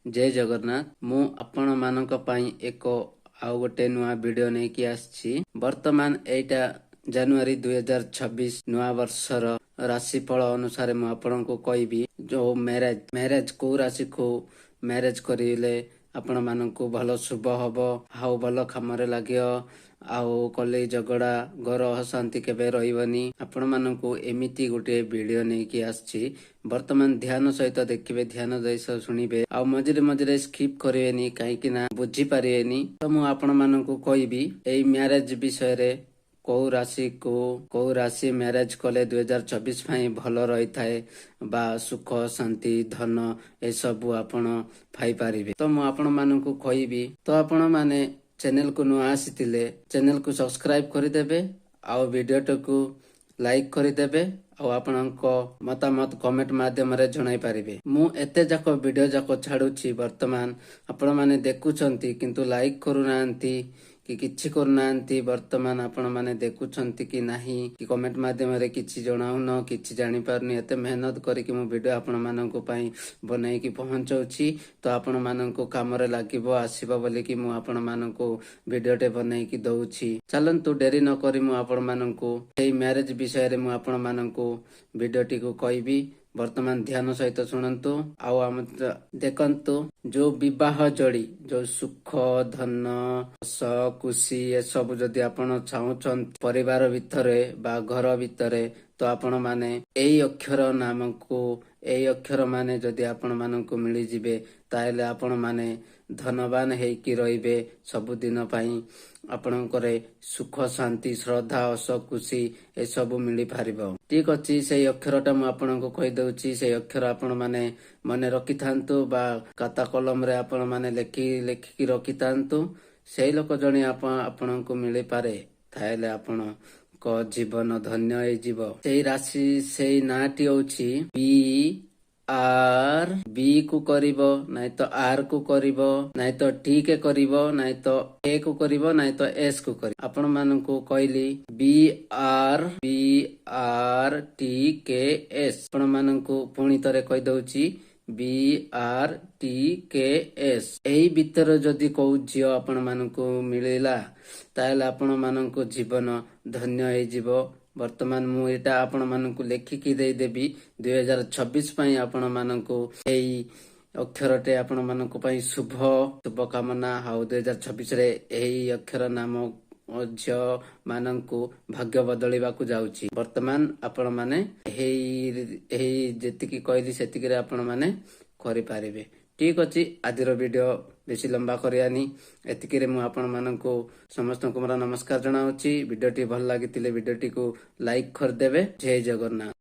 जय जगन्नाथ। मु आपण मानक पई एक आउ गोटे नुआ वीडियो नहीं कि आछि। वर्तमान एटा जनवरी 2026 नुआ वर्षर राशिफल अनुसार मु आपण को कहबी जो मैरेज को राशि को मैरेज करिले आपण मानक भल शुभ हब हाउ भल कामरे लागियो आउ कले झगड़ा घर अशांति केबे रहिबनी। आपण मानक एमिति गोटे वीडियो नहीं कि आछि। वर्तमान ध्यान सहित देखिए, ध्यान देश शुणिबे आ मझिरे मझिरे स्किप करेनि कहीं ना बुझी पारेनि। तो मु आपण मानक कहबी एई मैरेज विषय रे कौ राशि मैरेज कले 2024 भल रही थाए बा सुख शांति धन ए सब आपण पाई पारिबे। तो मु आपण मानक कहबी तो आपण माने चैनल को नुआ आसीतिले चैनल को सब्सक्राइब करदेबे आ वीडियो को लाइक करदेबे आ आपणको मतामत कमेंट माध्यम रे जणाई पारिबे। मु एते जाक वीडियो जाक छाडुछि वर्तमान आपण माने देखुछंती किंतु लाइक करूनांती कि किछि करूनांती। वर्तमान आपण माने देखुछंती कि नाही कि कमेंट माध्यम रे किछि जणाउन किछि जानि पारनी। एते मेहनत करी कि मु वीडियो आपण माननको पई बनाई कि पहुंचौछि तो आपण माननको काम रे लागिबो आसीबो बोली कि मु आपण माननको वीडियो टे बनाई कि दउछि। चलंतु डेरी न करी मु आपण माननको एई मैरिज विषय रे मु आपण माननको वीडियो टी को कहबी। वर्तमान ध्यान सहित शुणंतु आउ आम देखंतु जो विवाह जोड़ी जो सुख धन हस खुशी ए सब जदि आपण चाहुछन परिवार भितरे बा घर भितरे तो आपण माने एई अक्षर नाम को एई अक्षर माने जदि आपण माननको मिली जिवे ताहेले आपण माने धनवान हेकी रहिबे सब दिन पई। आपणकरे सुख शांति श्रद्धा हस खुशी ए सब मिली पारिबो। ठीक अछि, से अक्षरटा मु आपणको कहि दउछि। से अक्षर आपण माने मने रखि थांतु बा खाता कलम रे आपण माने लेखि रखि से लोक जणी आपणको मिली पारे थाइले आपण को जीवन धन्य हे जीव। सेई राशि सेई नाटी होछि बी आर बी को करिवो नाइ तो आर को करिवो नाइ तो टी के करिवो नाइ तो ए को करिवो नाइ तो एस को करिवो। आपण माननको कहली बी आर टी के एस। आपण माननको पुणी तरे कहि दउछि बी आर टी के एस। एही भीतर जदि को झियो आपण माननको मिलिला ताहेले आपण माननको जीवन धन्य हे जीवो। वर्तमान मु एटा आपण माननको लेखिकी दे देबी 2026 पई आपण माननको एई अक्षरटे आपण माननको पई शुभ कामना हाउ 2026 रे एई अक्षर नाम झ माननको भाग्य बदलिबा को जाउची। वर्तमान आपण माने एई जेतिकी कहली सेतिकी रे आपण माने करि पारिबे। ठीक अछि, आदिर वीडियो बेसी लंबा करियानी एतिकी रे मु आपण माननको समस्त को मोर नमस्कार जणाउची। वीडियो टी भल लागितिले वीडियो टी को लाइक कर देबे। जय जगन्नाथ।